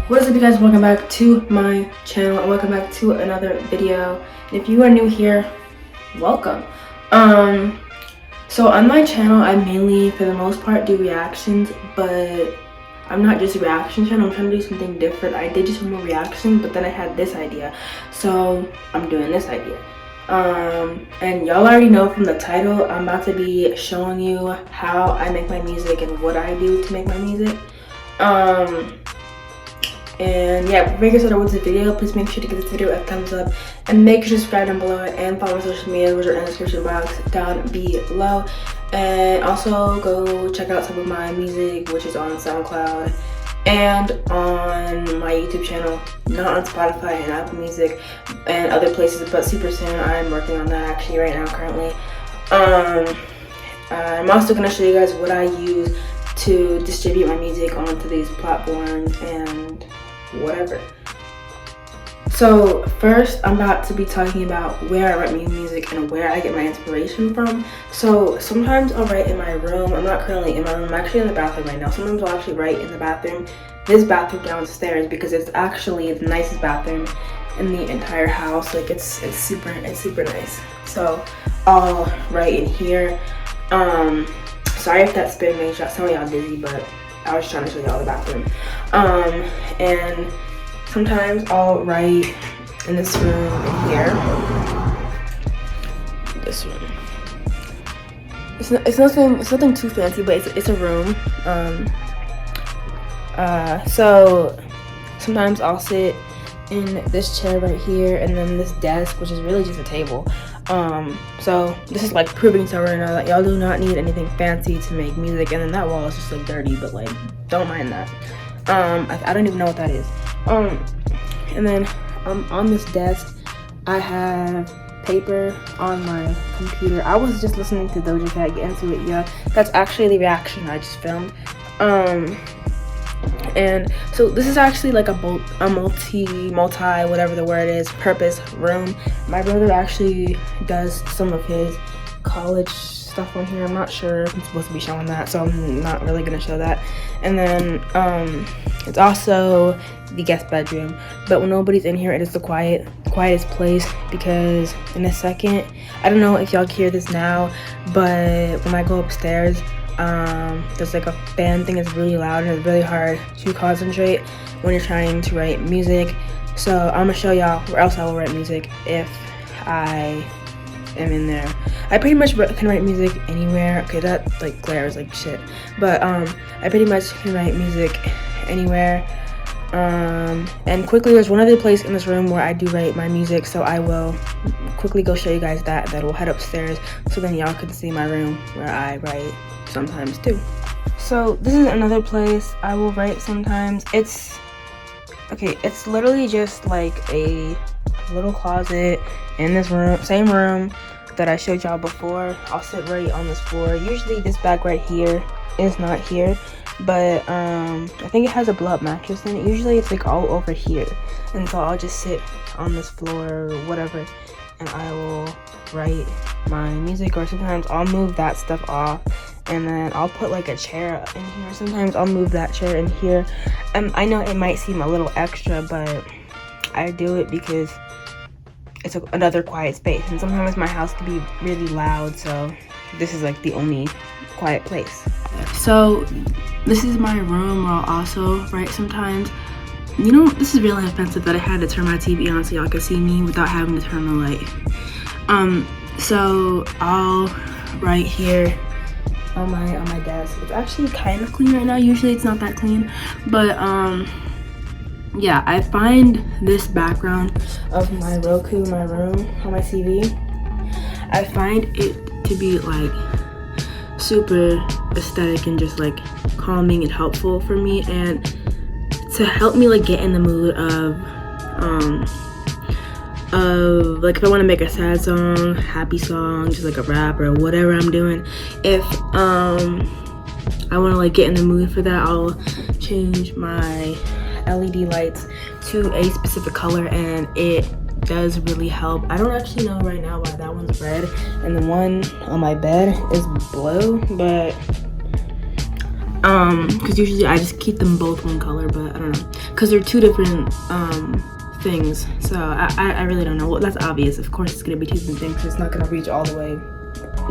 What is up, you guys? Welcome back to my channel and welcome back to another video. And if you are new here, welcome. So on my channel I mainly, for the most part, do reactions, but I'm not just a reaction channel. I'm trying to do something different. I did just more reactions, but then I had this idea, so I'm doing this idea. And y'all already know from the title, I'm about to be showing you how I make my music and what I do to make my music. And yeah, before we get started with the video, please make sure to give this video a thumbs up and make sure to subscribe down below and follow my social media, which are in the description box down below. And also go check out some of my music, which is on SoundCloud and on my YouTube channel, not on Spotify and Apple Music and other places, but super soon. I'm working on that actually right now currently. I'm also going to show you guys what I use to distribute my music onto these platforms and whatever. So first, I'm about to be talking about where I write my music and where I get my inspiration from. So sometimes I'll write in my room. I'm not currently in my room. I'm actually in the bathroom right now. Sometimes I'll actually write in the bathroom, this bathroom downstairs, because it's actually the nicest bathroom in the entire house. Like it's super nice. So I'll write in here. Sorry if that spin made some of y'all dizzy, but I was trying to show y'all the bathroom. And sometimes I'll write in this room in here. This room. It's nothing too fancy, but it's a room. So sometimes I'll sit in this chair right here, and then this desk, which is really just a table. So this is like proving to right now that y'all do not need anything fancy to make music. And then that wall is just like dirty, but like don't mind that. I don't even know what that is. And then on this desk I have paper on my computer. I was just listening to Doja Cat, get into it. Yeah, that's actually the reaction I just filmed. And so this is actually like a multi whatever the word is, purpose room. My brother actually does some of his college stuff on here. I'm not sure if I'm supposed to be showing that, so I'm not really gonna show that. And then it's also the guest bedroom, but when nobody's in here, it is the quietest place, because in a second, I don't know if y'all can hear this now, but when I go upstairs, there's like a fan thing that's really loud and it's really hard to concentrate when you're trying to write music. So I'm gonna show y'all where else I will write music if I am in there. I pretty much can write music anywhere. Okay, that like glares like shit, but I pretty much can write music anywhere. And quickly, there's one other place in this room where I do write my music, so I will quickly go show you guys that. We'll head upstairs so then y'all can see my room where I write sometimes too. So this is another place I will write sometimes. It's literally just like a little closet in this room, same room that I showed y'all before. I'll sit right on this floor. Usually this bag right here is not here, but I think it has a blow-up mattress in it. Usually it's like all over here, and so I'll just sit on this floor or whatever, and I will write my music. Or sometimes I'll move that stuff off, and then I'll put like a chair in here. Sometimes I'll move that chair in here. I know it might seem a little extra, but I do it because it's another quiet space, and sometimes my house can be really loud, so this is like the only quiet place. So this is my room where I'll also write sometimes. You know, this is really offensive that I had to turn my TV on so y'all can see me without having to turn the light. So I'll write here on my desk. It's actually kind of clean right now. Usually it's not that clean, but yeah, I find this background of my Roku, my room on my TV, I find it to be like super aesthetic and just like calming and helpful for me, and to help me like get in the mood of like if I want to make a sad song, happy song, just like a rap or whatever I'm doing. If I want to like get in the mood for that, I'll change my LED lights to a specific color, and it does really help. I don't actually know right now why that one's red and the one on my bed is blue, but because usually I just keep them both one color, but I don't know, because they're two different things. So I really don't know. Well, that's obvious. Of course, it's gonna be two different things. So it's not gonna reach all the way.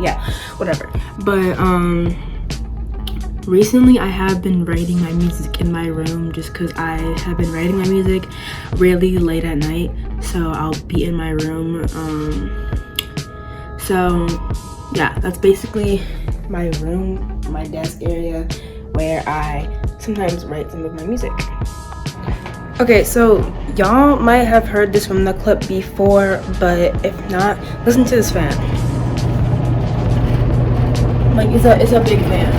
Yeah, whatever. But recently I have been writing my music in my room just because I have been writing my music really late at night. So I'll be in my room. So yeah, that's basically my room, my desk area, where I sometimes write some of my music. Okay, so y'all might have heard this from the clip before, but if not, listen to this fan. Like, it's a big fan.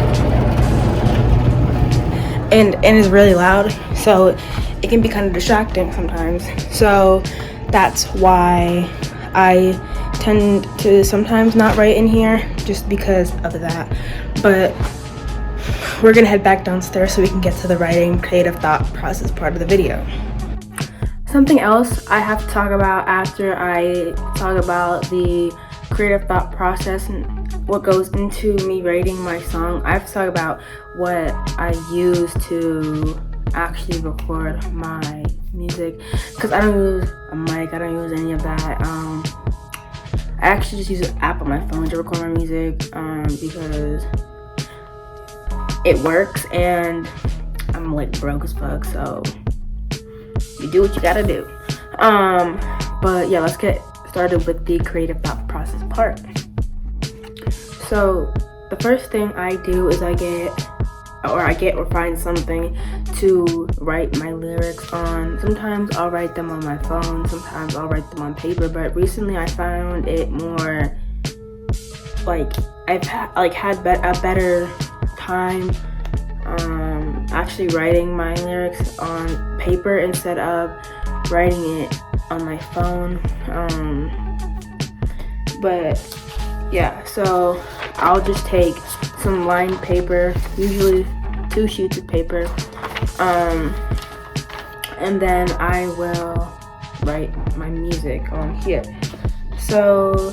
And it's really loud, so it can be kind of distracting sometimes. So that's why I tend to sometimes not write in here, just because of that. But we're gonna head back downstairs so we can get to the writing creative thought process part of the video. Something else I have to talk about after I talk about the creative thought process and what goes into me writing my song, I have to talk about what I use to actually record my music, because I don't use a mic, I don't use any of that. I actually just use an app on my phone to record my music because it works, and I'm like broke as fuck, so you do what you gotta do. But yeah, let's get started with the creative thought process part. So the first thing I do is I find something to write my lyrics on. Sometimes I'll write them on my phone, sometimes I'll write them on paper, but recently I found it more like I've had a better time actually writing my lyrics on paper instead of writing it on my phone. But yeah, so I'll just take some lined paper, usually 2 sheets of paper, and then I will write my music on here. So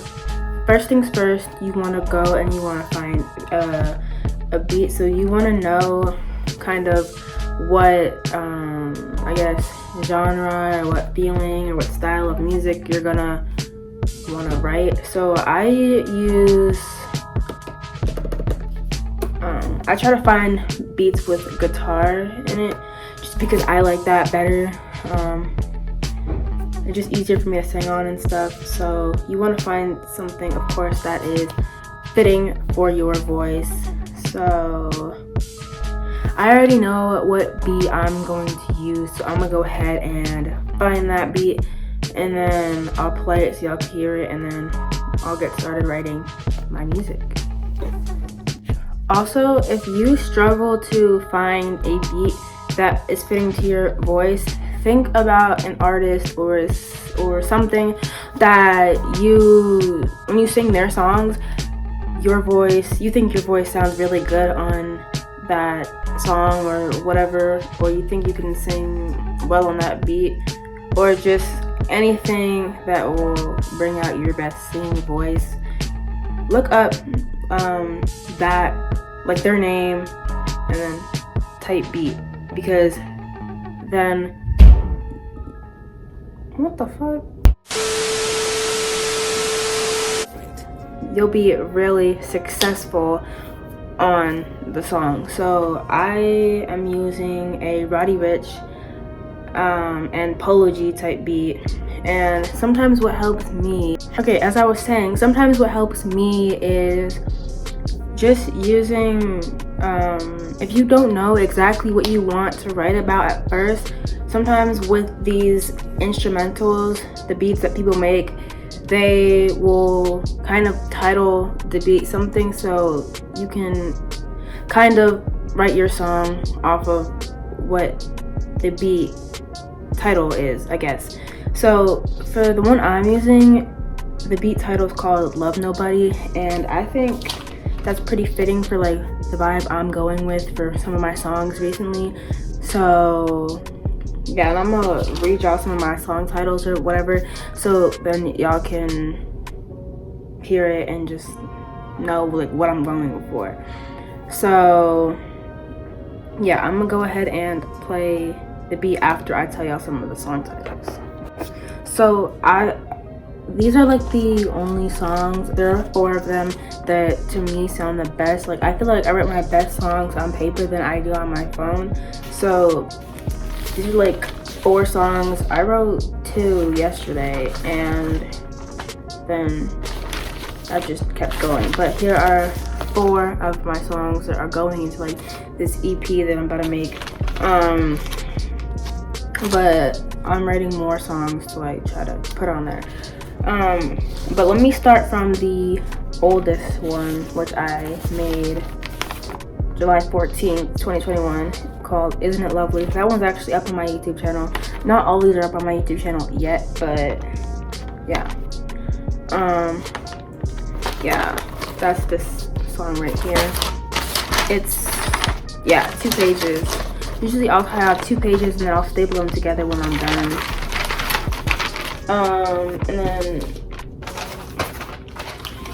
first things first, you want to go and you want to find a beat. So you want to know kind of what I guess genre or what feeling or what style of music you're gonna want to write. So I try to find beats with guitar in it just because I like that better. It's just easier for me to sing on and stuff. So you want to find something, of course, that is fitting for your voice. So I already know what beat I'm going to use, so I'm gonna go ahead and find that beat, and then I'll play it so y'all can hear it, and then I'll get started writing my music. Also, if you struggle to find a beat that is fitting to your voice, think about an artist or something that when you sing their songs, you think your voice sounds really good on that song or whatever, or you think you can sing well on that beat, or just anything that will bring out your best singing voice. Look up that, like, their name, and then type beat, because then what the fuck? You'll be really successful on the song. So I am using a Roddy Ricch and Polo G type beat, and sometimes what helps me, as I was saying, sometimes what helps me is just using, if you don't know exactly what you want to write about at first, sometimes with these instrumentals, the beats that people make, they will kind of title the beat something, so you can kind of write your song off of what the beat title is, I guess. So for the one I'm using, the beat title is called Love Nobody, and I think that's pretty fitting for like the vibe I'm going with for some of my songs recently. So yeah, and I'm gonna read y'all some of my song titles or whatever, so then y'all can hear it and just know like what I'm going for. So yeah, I'm gonna go ahead and play the beat after I tell y'all some of the song titles. So these are like the only songs. There are 4 of them that to me sound the best. Like I feel like I write my best songs on paper than I do on my phone. So these are like 4 songs. I wrote 2 yesterday and then I just kept going. But here are 4 of my songs that are going into like this EP that I'm about to make. But I'm writing more songs to like try to put on there. But let me start from the oldest one, which I made July 14th, 2021, called Isn't It Lovely? That one's actually up on my YouTube channel. Not all these are up on my YouTube channel yet, but yeah. Yeah, that's this song right here. It's, yeah, 2 pages. Usually I'll have 2 pages and then I'll staple them together when I'm done. And then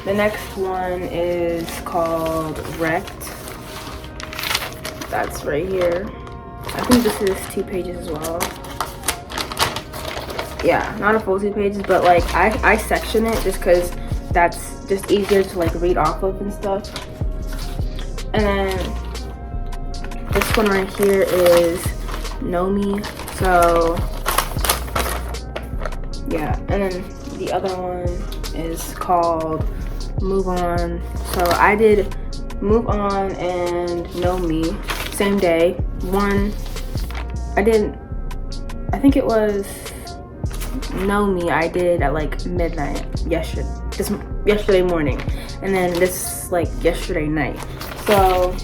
the next one is called Wrecked. That's right here. I think this is 2 pages as well. Yeah, not a full 2 pages, but like I section it just because that's just easier to like read off of and stuff. And then this one right here is Know Me. So yeah, and then the other one is called Move On. So I did Move On and Know Me same day. One, I think it was Know Me I did at like midnight yesterday morning, and then this like yesterday night. So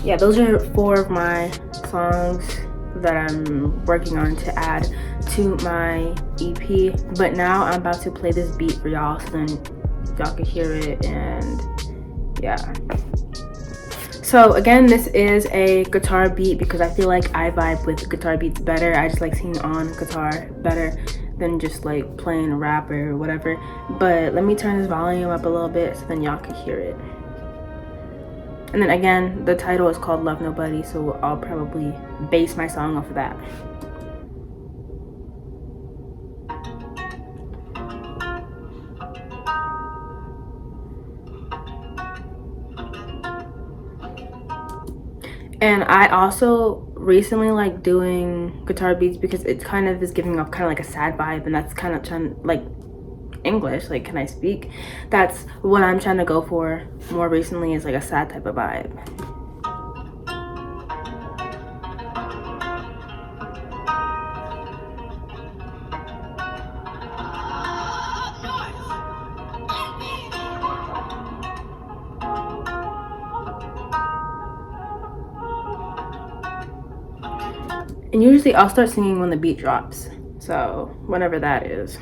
yeah, those are 4 of my songs that I'm working on to add to my EP. But now I'm about to play this beat for y'all so then y'all can hear it, and yeah. So again, this is a guitar beat because I feel like I vibe with guitar beats better. I just like singing on guitar better than just like playing a rap or whatever. But let me turn this volume up a little bit so then y'all can hear it. And then again, the title is called Love Nobody, so I'll probably base my song off of that. And I also recently like doing guitar beats because it kind of is giving off kind of like a sad vibe, and that's kind of trying like English, like can I speak? That's what I'm trying to go for more recently, is like a sad type of vibe. And usually I'll start singing when the beat drops, so whenever that is.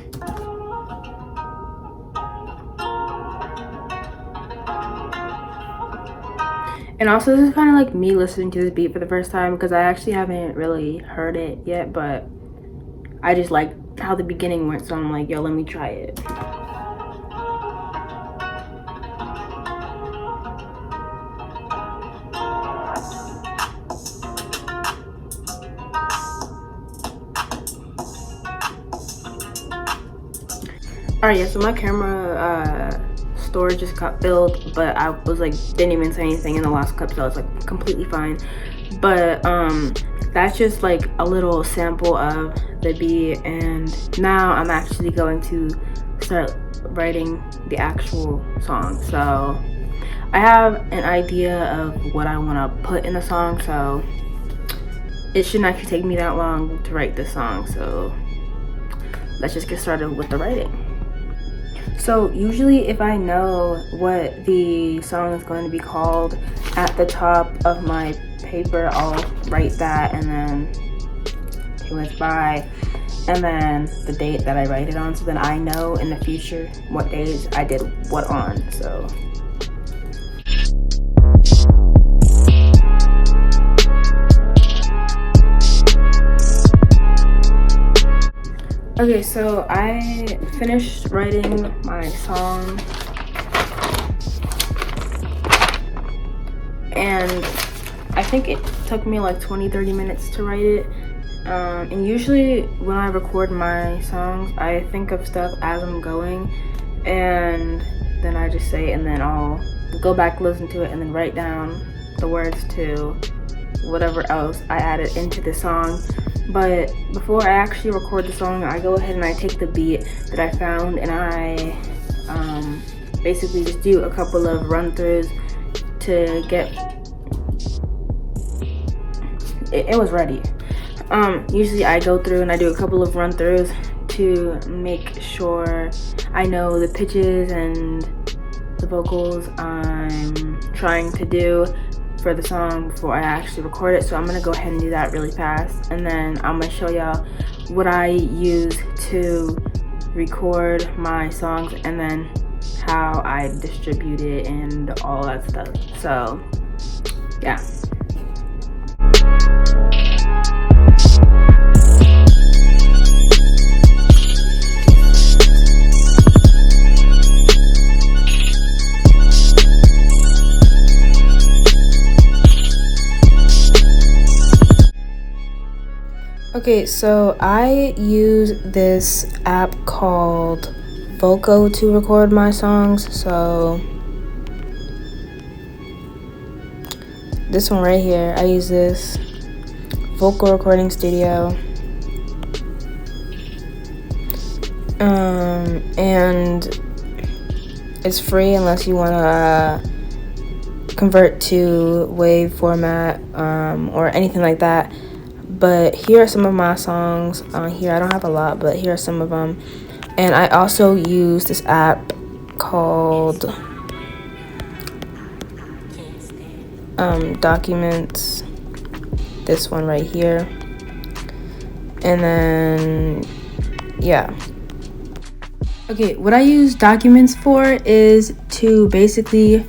And also this is kind of like me listening to this beat for the first time because I actually haven't really heard it yet, but I just like how the beginning went, so I'm like, yo, let me try it. Alright, yeah, so my camera storage just got filled, but I was like, didn't even say anything in the last clip, so I was like completely fine. But that's just like a little sample of the beat, and now I'm actually going to start writing the actual song. So I have an idea of what I want to put in the song, so it shouldn't actually take me that long to write this song. So let's just get started with the writing. So usually if I know what the song is going to be called, at the top of my paper I'll write that, and then who it's by, and then the date that I write it on, so then I know in the future what days I did what on. So okay, so I finished writing my song, and think it took me like 20-30 minutes to write it. And usually when I record my songs, I think of stuff as I'm going, and then I just say it, and then I'll go back, listen to it, and then write down the words to whatever else I added into the song. But before I actually record the song, I go ahead and I take the beat that I found, and I basically just do a couple of run-throughs to get it was ready. Usually I go through and I do a couple of run-throughs to make sure I know the pitches and the vocals I'm trying to do for the song before I actually record it. So I'm gonna go ahead and do that really fast, and then I'm gonna show y'all what I use to record my songs, and then how I distribute it and all that stuff. So yeah. Okay, so I use this app called broooookeee to record my songs. So this one right here, I use this vocal recording studio. And it's free unless you want to convert to WAV format or anything like that. But here are some of my songs on here. I don't have a lot, but here are some of them. And I also use this app called Documents. This one right here. And then, yeah. Okay, what I use Documents for is to basically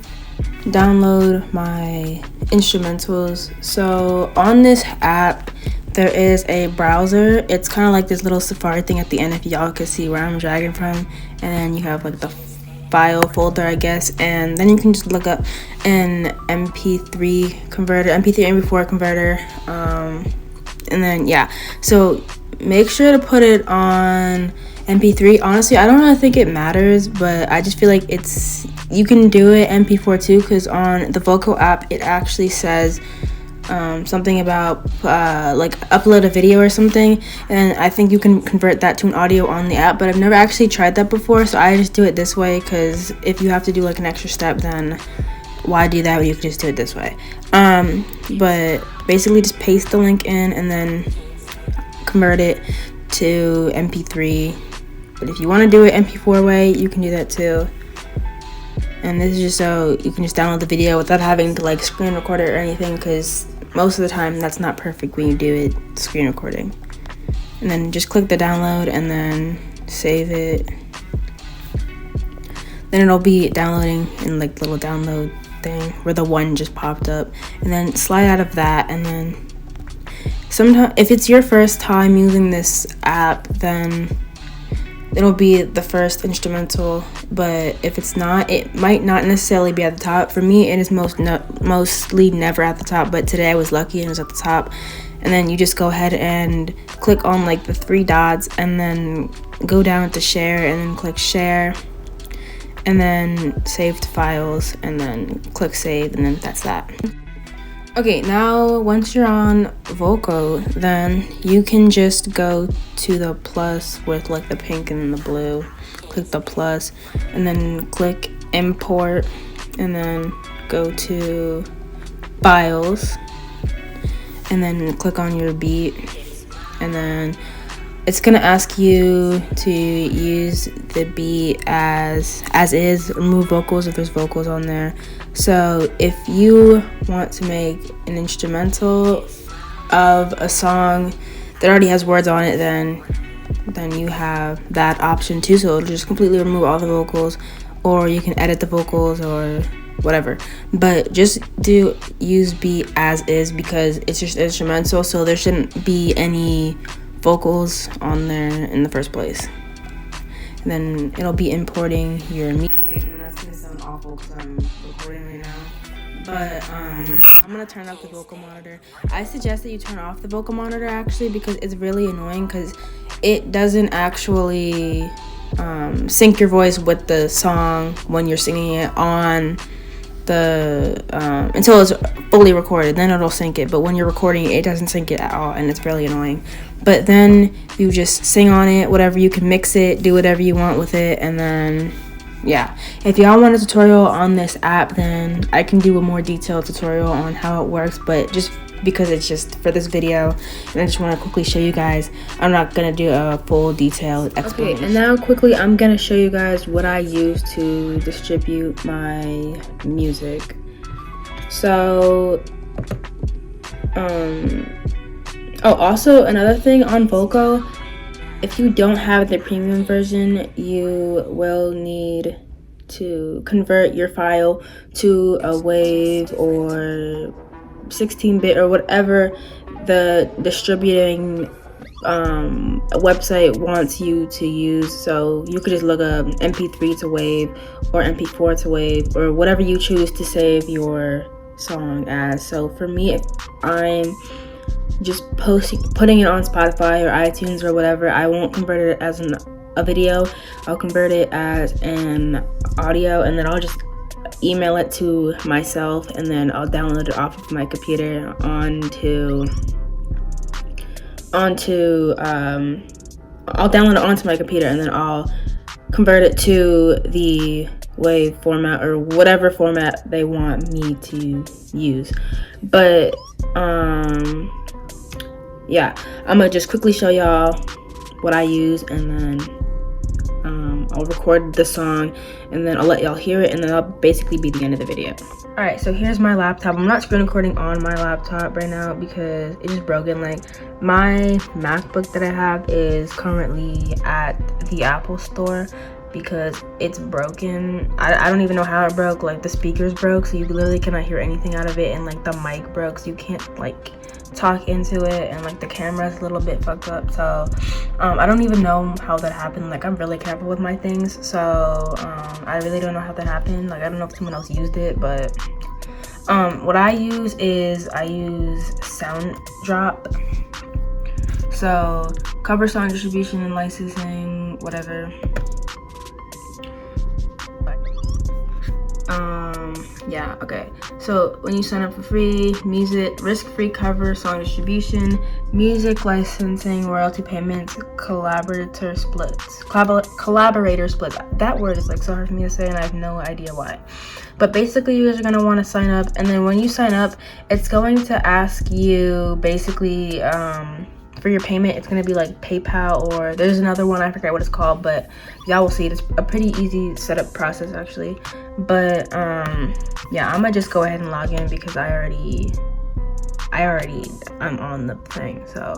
download my instrumentals. So on this app, there is a browser. It's kind of like this little Safari thing at the end, if y'all could see where I'm dragging from. And then you have like the file folder, I guess. And then you can just look up an MP3 converter, MP3 MP4 converter. And then, yeah. So make sure to put it on MP3. Honestly, I don't really think it matters, but I just feel like you can do it MP4 too, because on the Vocal app, it actually says something about like upload a video or something, and I think you can convert that to an audio on the app, but I've never actually tried that before, so I just do it this way, because if you have to do like an extra step, then why do that when you can just do it this way? But basically just paste the link in and then convert it to MP3. But if you want to do it MP4 way, you can do that too. And this is just so you can just download the video without having to like screen record it or anything, because most of the time that's not perfect when you do it screen recording. And then just click the download and then save it. Then it'll be downloading in like little download thing where the one just popped up, and then slide out of that. And then sometimes if it's your first time using this app, then it'll be the first instrumental, but if it's not, it might not necessarily be at the top. For me, it is mostly never at the top, but today I was lucky and it was at the top. And then you just go ahead and click on like the three dots, and then go down to share, and then click share, and then save to files, and then click save, and then that's that. Okay, now once you're on Vocal, then you can just go to the plus with like the pink and the blue. Click the plus and then click import, and then go to files, and then click on your beat, and then it's gonna ask you to use the beat as is, remove vocals if there's vocals on there. So if you want to make an instrumental of a song that already has words on it, then you have that option too. So it'll just completely remove all the vocals, or you can edit the vocals or whatever. But just use beat as is, because it's just instrumental, so there shouldn't be any vocals on there in the first place. And then it'll be importing your music. Okay, and that's gonna sound awful because I'm recording right now, but I'm gonna turn off the vocal monitor. I suggest that you turn off the vocal monitor actually, because it's really annoying, because it doesn't actually sync your voice with the song when you're singing it on the until it's fully recorded. Then it'll sync it, but when you're recording it, it doesn't sync it at all, and it's really annoying. But then you just sing on it, whatever. You can mix it, do whatever you want with it, and then yeah, if y'all want a tutorial on this app, then I can do a more detailed tutorial on how it works, but just because it's just for this video and I just want to quickly show you guys, I'm not gonna do a full detailed explanation. Okay, and now quickly I'm gonna show you guys what I use to distribute my music. So oh, also another thing on Vocal, if you don't have the premium version, you will need to convert your file to a WAV or 16-bit or whatever the distributing website wants you to use. So you could just look up MP3 to WAV or MP4 to WAV or whatever you choose to save your song as. So for me, if I'm just putting it on Spotify or iTunes or whatever, I won't convert it as a video. I'll convert it as an audio, and then I'll just email it to myself, and then I'll download it off of my computer onto I'll download it onto my computer, and then I'll convert it to the WAV format or whatever format they want me to use. But yeah, I'm gonna just quickly show y'all what I use, and then I'll record the song, and then I'll let y'all hear it, and then that'll basically be the end of the video. Alright, so here's my laptop. I'm not screen recording on my laptop right now because it's just broken. Like, my MacBook that I have is currently at the Apple store because it's broken. I don't even know how it broke. Like, the speakers broke, so you literally cannot hear anything out of it, and like the mic broke, so you can't like talk into it, and like the camera's a little bit fucked up. So I don't even know how that happened. Like, I'm really careful with my things, so I really don't know how that happened. Like, I don't know if someone else used it, but what I use is I use Sound Drop. So cover song distribution and licensing, whatever. Yeah, okay. So when you sign up for free, music, risk-free cover, song distribution, music licensing, royalty payments, collaborator splits. That word is like so hard for me to say, and I have no idea why. But basically, you guys are gonna want to sign up, and then when you sign up, it's going to ask you basically for your payment. It's gonna be like PayPal, or there's another one, I forget what it's called, but y'all will see it. It's a pretty easy setup process actually. But yeah, I'm gonna just go ahead and log in because I'm on the thing. So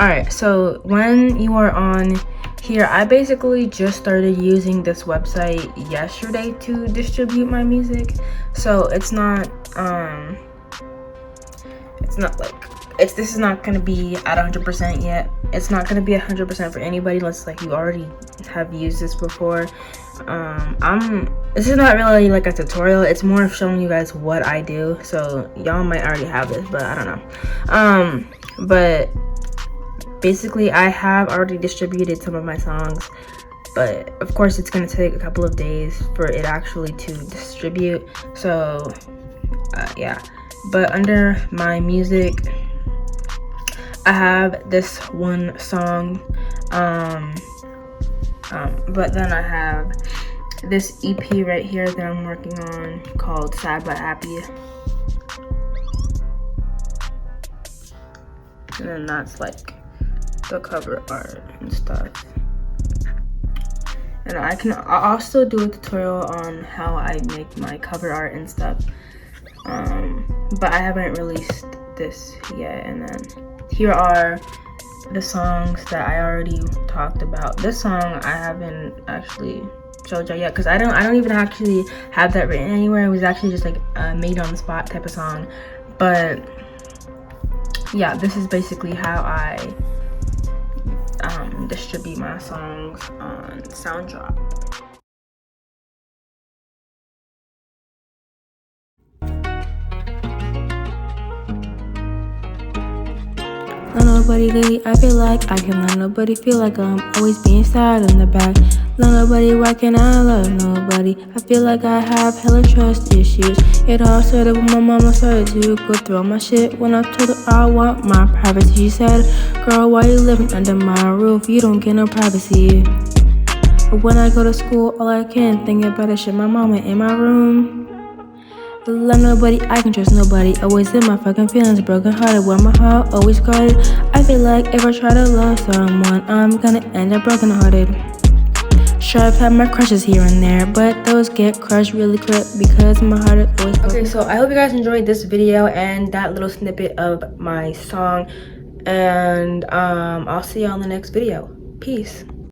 alright, so when you are on here, I basically just started using this website yesterday to distribute my music. So it's not this is not going to be at 100% yet. It's not going to be 100% for anybody unless like you already have used this before. This is not really like a tutorial. It's more of showing you guys what I do. So y'all might already have this, but I don't know. But basically I have already distributed some of my songs, but of course it's going to take a couple of days for it actually to distribute. So yeah, but under my music, I have this one song, but then I have this EP right here that I'm working on called Sad But Happy. And then that's like the cover art and stuff. And I'll still do a tutorial on how I make my cover art and stuff. But I haven't released this yet. And then here are the songs that I already talked about. This song I haven't actually showed y'all yet because I don't even actually have that written anywhere. It was actually just like a made on the spot type of song. But yeah, this is basically how I distribute my songs on SoundDrop. Love nobody lately, I feel like I can let nobody feel like I'm always being sad in the back. Love nobody, why can't I love nobody? I feel like I have hella trust issues. It all started when my mama started to go through all my shit. When I told her I want my privacy, she said, girl, why you living under my roof? You don't get no privacy. But when I go to school, all I can think about is shit my mama in my room. Love nobody, I can trust nobody. Always in my fucking feelings, broken hearted, where my heart always guarded. I feel like if I try to love someone, I'm gonna end up broken hearted. Sure, I've had my crushes here and there, but those get crushed really quick because my heart is always broken. Okay, so I hope you guys enjoyed this video and that little snippet of my song. And I'll see y'all in the next video. Peace.